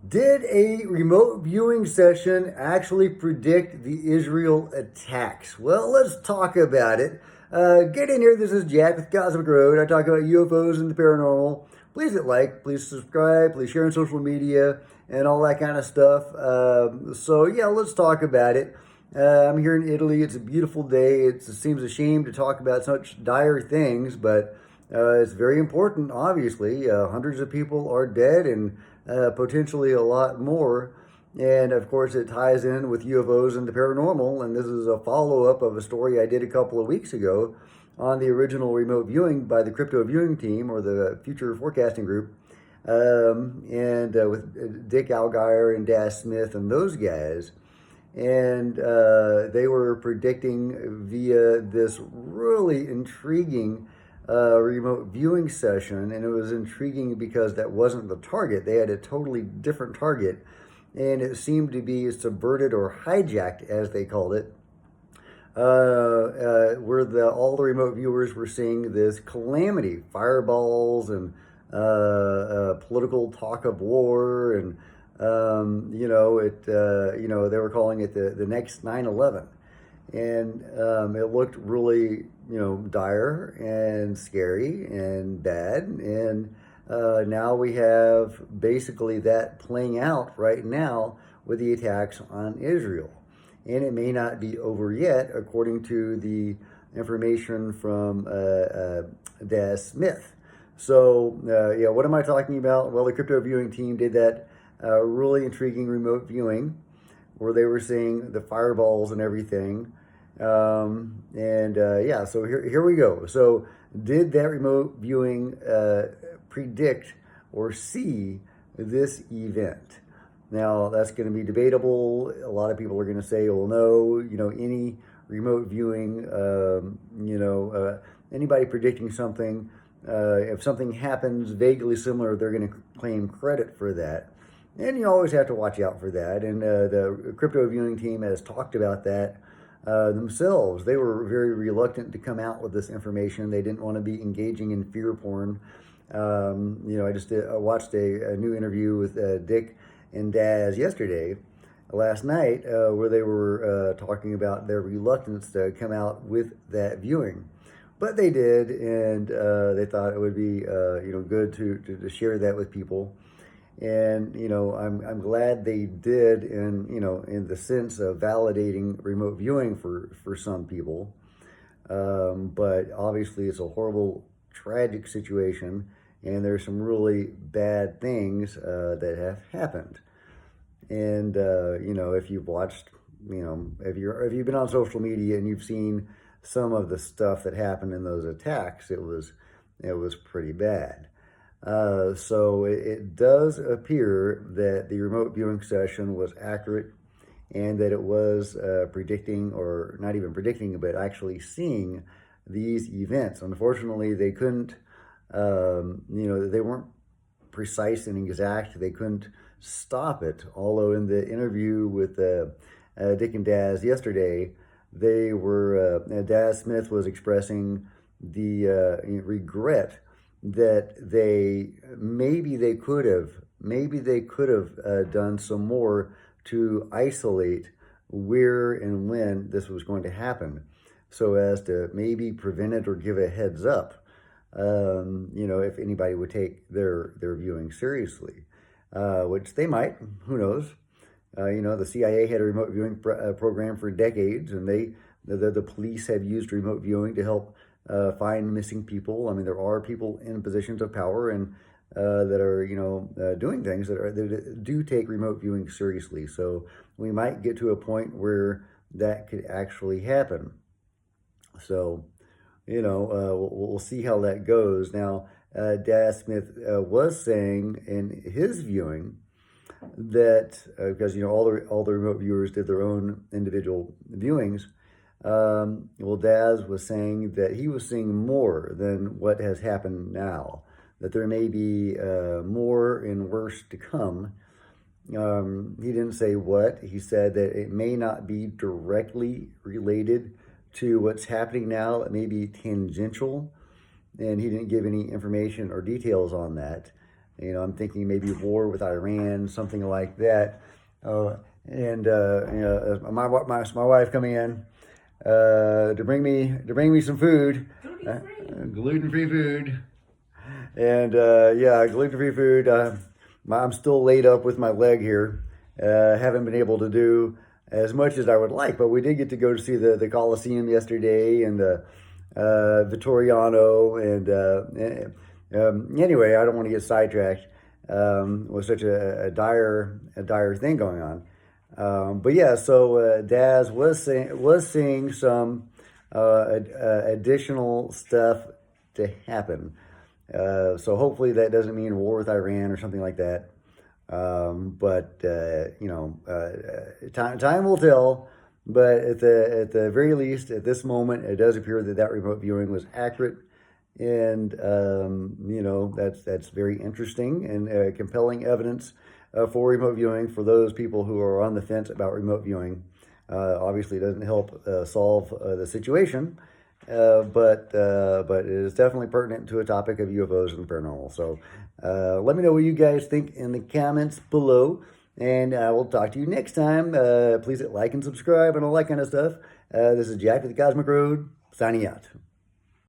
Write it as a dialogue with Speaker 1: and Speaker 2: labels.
Speaker 1: Did a remote viewing session actually predict the Israel attacks? Well, let's talk about it. Get in here. This is Jack with Cosmic Road. I talk about UFOs and the paranormal. Please hit like, please subscribe, please share on social media and all that kind of stuff. So, let's talk about it. I'm here in Italy. It's a beautiful day. It seems a shame to talk about such dire things, but it's very important, obviously. Hundreds of people are dead and potentially a lot more. And of course, it ties in with UFOs and the paranormal. And this is a follow up of a story I did a couple of weeks ago on the original remote viewing by the Crypto Viewing Team or the Future Forecasting Group. And with Dick Algeier and Daz Smith and those guys. And they were predicting via this really intriguing remote viewing session, and it was intriguing because that wasn't the target. They had a totally different target, and it seemed to be subverted or hijacked, as they called it, where all the remote viewers were seeing this calamity, fireballs and political talk of war, and they were calling it the next 9/11. And it looked really, dire and scary and bad. And now we have basically that playing out right now with the attacks on Israel. And it may not be over yet, according to the information from Daz Smith. So, what am I talking about? Well, the Crypto Viewing Team did that really intriguing remote viewing where they were seeing the fireballs and everything. So here we go. So, did that remote viewing predict or see this event? Now, that's going to be debatable. A lot of people are going to say, well, no, any remote viewing, anybody predicting something, if something happens vaguely similar, they're going to claim credit for that. And you always have to watch out for that. And the Crypto Viewing Team has talked about that themselves. They were very reluctant to come out with this information. They didn't want to be engaging in fear porn. I watched a new interview with Dick and Daz last night, where they were talking about their reluctance to come out with that viewing. But they did, and they thought it would be good to share that with people. And I'm glad they did, in the sense of validating remote viewing for some people. But obviously, it's a horrible, tragic situation, and there's some really bad things that have happened. And if you've watched, if you've been on social media and you've seen some of the stuff that happened in those attacks, it was pretty bad. So it does appear that the remote viewing session was accurate and that it was predicting, or not even predicting, but actually seeing these events. Unfortunately, they couldn't, they weren't precise and exact. They couldn't stop it. Although in the interview with Dick and Daz yesterday, Daz Smith was expressing the regret that maybe they could have done some more to isolate where and when this was going to happen, so as to maybe prevent it or give a heads up. If anybody would take their viewing seriously, which they might, who knows? The CIA had a remote viewing program for decades, and the police have used remote viewing to help find missing people. I mean, there are people in positions of power and that are doing things that do take remote viewing seriously. So we might get to a point where that could actually happen. So we'll see how that goes. Now, Daz Smith was saying in his viewing that because all the remote viewers did their own individual viewings. Daz was saying that he was seeing more than what has happened now, that there may be more and worse to come. He didn't say what. He said that it may not be directly related to what's happening now. It may be tangential, and he didn't give any information or details on that. You know, I'm thinking maybe war with Iran, something like that. My wife coming in to bring me some food, gluten-free food, and gluten-free food. I'm still laid up with my leg here. Haven't been able to do as much as I would like, but we did get to go to see the Coliseum yesterday and the Vittoriano. Anyway, I don't want to get sidetracked with such a dire thing going on. But yeah, so Daz was seeing some additional stuff to happen. So hopefully that doesn't mean war with Iran or something like that. Time will tell. But at the very least, at this moment, it does appear that remote viewing was accurate, and that's very interesting and compelling evidence for remote viewing for those people who are on the fence about remote viewing. Obviously, it doesn't help solve the situation, but it is definitely pertinent to a topic of UFOs and paranormal. So let me know what you guys think in the comments below, and I will talk to you next time. Please hit like and subscribe and all that kind of stuff. This is Jack with the Cosmic Road, signing out.